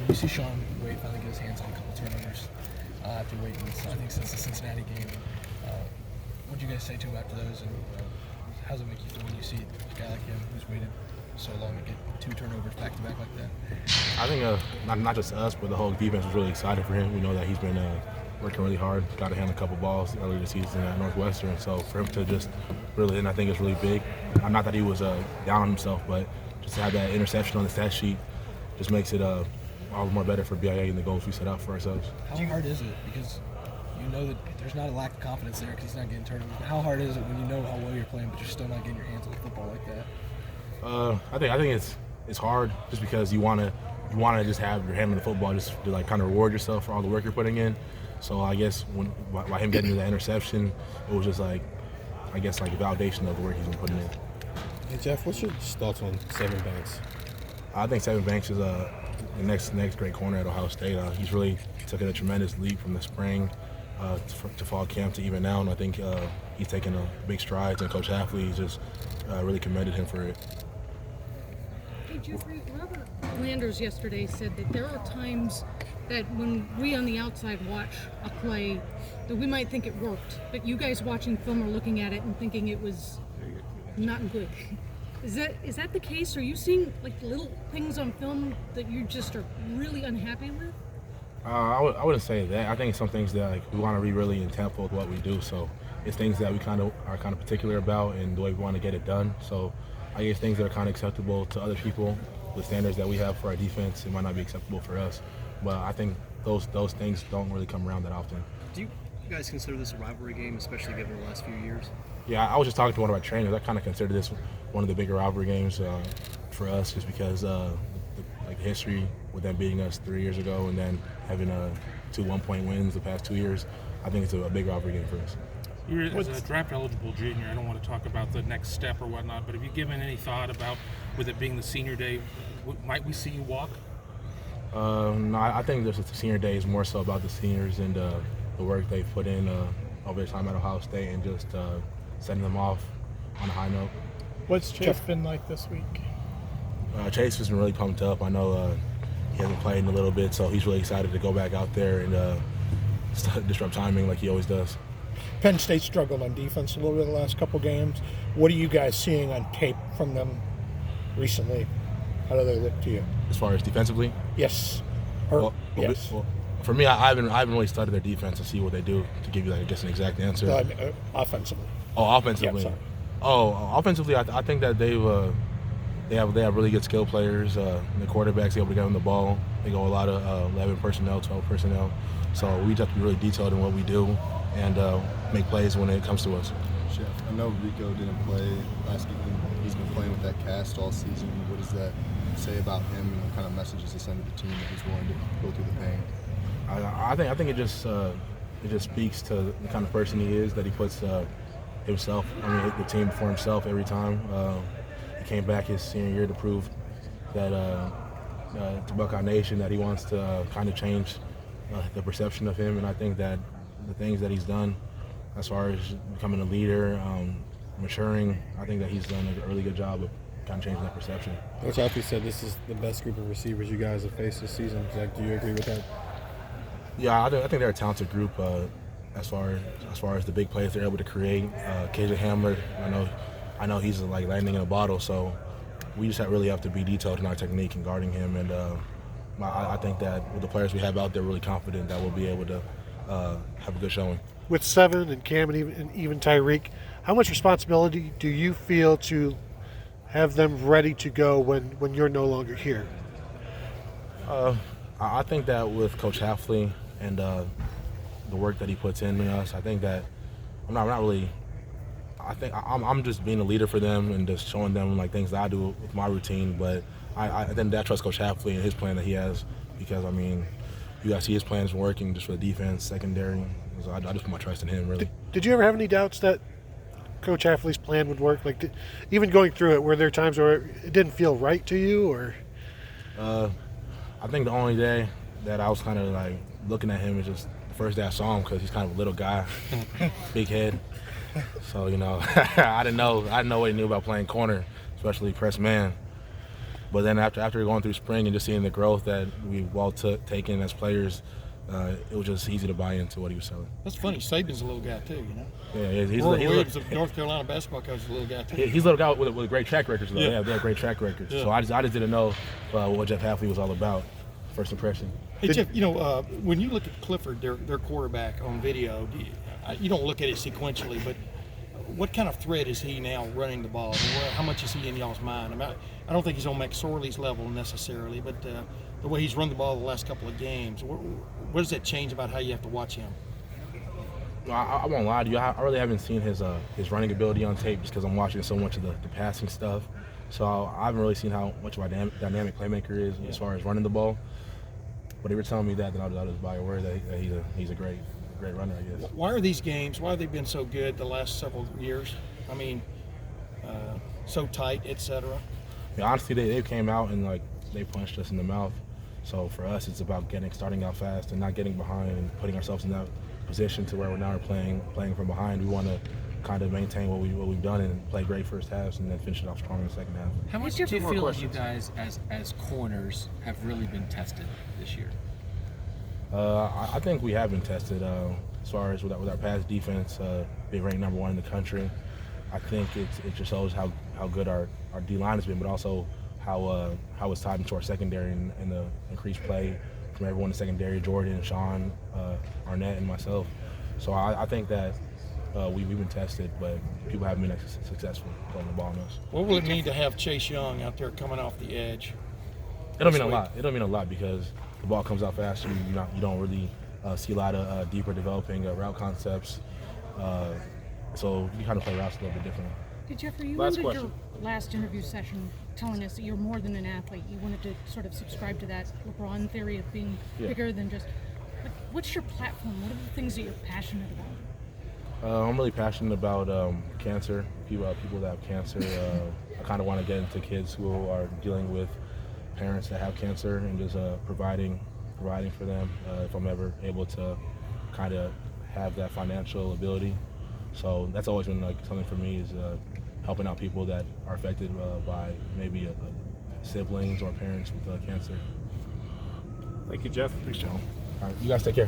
you see Sean Wade finally get his hands on a couple turnovers after waiting, I think, since the Cincinnati game. What did you guys say to him after those, and how does it make you feel when you see a guy like him who's waited so long to get 2 turnovers back-to-back like that? I think not just us, but the whole defense was really excited for him. We know that he's been working really hard, got to hand a couple balls earlier this season at Northwestern. So for him to just really, and I think it's really big. Not that he was down on himself, but just to have that interception on the stat sheet just makes it all the more better for BIA and the goals we set out for ourselves. How hard is it? Because you know that there's not a lack of confidence there because he's not getting turnovers. But how hard is it when you know how well you're playing, but you're still not getting your hands on the football like that? I think it's hard just because you want to just have your hand on the football, just to like kind of reward yourself for all the work you're putting in. So I guess by him getting that interception, it was just like a validation of the work he's been putting in. Hey Jeff, what's your thoughts on Sevyn Banks? I think Sevyn Banks is the next great corner at Ohio State. He's really took a tremendous leap from the spring to fall camp to even now, and I think he's taken a big strides. And Coach Hafley just really commended him for it. Hey Jeffrey, Robert Landers yesterday said that there are times that when we on the outside watch a play that we might think it worked, but you guys watching film are looking at it and thinking it was not good. Is that the case? Are you seeing like little things on film that you just are really unhappy with? I wouldn't say that. I think some things that we want to be really intentful with what we do. So it's things that we are kind of particular about and the way we want to get it done. So I guess things that are kind of acceptable to other people, the standards that we have for our defense, it might not be acceptable for us. But I think those things don't really come around that often. Do you guys consider this a rivalry game, especially given the last few years? Yeah, I was just talking to one of our trainers. I kind of consider this one of the bigger rivalry games for us, just because the history with them beating us 3 years ago and then having 2 one-point wins the past 2 years. I think it's a big rivalry game for us. You're as a draft-eligible junior. I don't want to talk about the next step or whatnot, but have you given any thought about, with it being the senior day, might we see you walk? No, I think the senior day is more so about the seniors and the work they've put in over their time at Ohio State and just setting them off on a high note. What's Chase been like this week? Chase has been really pumped up. I know he hasn't played in a little bit, so he's really excited to go back out there and disrupt timing like he always does. Penn State struggled on defense a little bit in the last couple games. What are you guys seeing on tape from them recently? How do they look to you? As far as defensively? Yes. Yes. Well, for me, I haven't really studied their defense to see what they do to give you an exact answer. No, I mean, offensively. Oh, offensively. Yeah, Offensively, I think that they have really good skill players. The quarterbacks able to get them the ball. They go a lot of 11 personnel, 12 personnel. So we just have to be really detailed in what we do and make plays when it comes to us. Chef, I know Rico didn't play last week. He's been playing with that cast all season. What does that say about him and what kind of messages to send to the team that he's willing to go through the pain? I think it just speaks to the kind of person he is, that he puts himself, the team before himself every time. He came back his senior year to prove that to Buckeye Nation that he wants to kind of change the perception of him, and I think that the things that he's done as far as becoming a leader, maturing, I think that he's done a really good job of kind of changing that perception. Coach Alfie said this is the best group of receivers you guys have faced this season. Zach, do you agree with that? Yeah, I think they're a talented group as far as the big plays they're able to create. KJ Hamler, I know he's like lightning in a bottle, so we just really have to be detailed in our technique and guarding him. And I think that with the players we have out there, really confident that we'll be able to have a good showing. With Sevyn and Cam and even Tyreek, how much responsibility do you feel to have them ready to go when you're no longer here? I think that with Coach Hafley and the work that he puts in us, I think that I'm just being a leader for them and just showing them like things that I do with my routine. But I think that I trust Coach Hafley and his plan that he has, because you guys see his plans working just for the defense, secondary. So I just put my trust in him, really. Did you ever have any doubts that Coach Hafley's plan would work? Like, even going through it, were there times where it didn't feel right to you, or? I think the only day that I was kind of like looking at him is just the first day I saw him, because he's kind of a little guy, big head. So I didn't know what he knew about playing corner, especially press man. But then after going through spring and just seeing the growth that we've all taken as players, it was just easy to buy into what he was selling. That's funny. Saban's a little guy too, you know. Yeah, he's Roy a Williams of North Carolina basketball coach is a little guy too. he's a little guy with a great track record, though. Yeah. Yeah, they have great track records. Yeah. So I just didn't know what Jeff Hafley was all about. First impression. Hey Jeff, when you look at Clifford, their quarterback on video, you don't look at it sequentially, but what kind of threat is he now running the ball? How much is he in y'all's mind? I don't think he's on McSorley's level necessarily, but the way he's run the ball the last couple of games, what does that change about how you have to watch him? I won't lie to you. I really haven't seen his running ability on tape just because I'm watching so much of the passing stuff. So I haven't really seen how much of a dynamic playmaker is as far as running the ball. But if you're telling me that, then I'll just buy a word that he's a great runner, I guess. Why are these games? Why have they been so good the last several years? I mean, so tight, etc. Yeah, honestly, they came out and they punched us in the mouth. So for us, it's about starting out fast and not getting behind and putting ourselves in that position to where we're now playing from behind. We want to kind of maintain what we've done and play great first halves and then finish it off strong in the second half. How much do you feel like you guys as corners have really been tested this year? I think we have been tested as far as with our pass defense being ranked number 1 in the country. I think it just shows how good our D-line has been, but also how it's tied into our secondary and the increased play from everyone in the secondary, Jordan, Sean, Arnett, and myself. So I think that we've been tested, but people haven't been successful playing the ball on us. What will it mean to have Chase Young out there coming off the edge? It don't mean a lot. It don't mean a lot because the ball comes out faster. You don't really see a lot of deeper developing route concepts. So you kind of play routes a little bit differently. Hey, Jeffrey, you Last ended your question. last interview session telling us that you're more than an athlete. You wanted to sort of subscribe to that LeBron theory of being bigger than just. But what's your platform? What are the things that you're passionate about? I'm really passionate about cancer, people that have cancer. I kind of want to get into kids who are dealing with parents that have cancer and just providing for them if I'm ever able to kind of have that financial ability. So that's always been something for me is helping out people that are affected by maybe siblings or parents with cancer. Thank you, Jeff. Thanks, John. All right, you guys take care.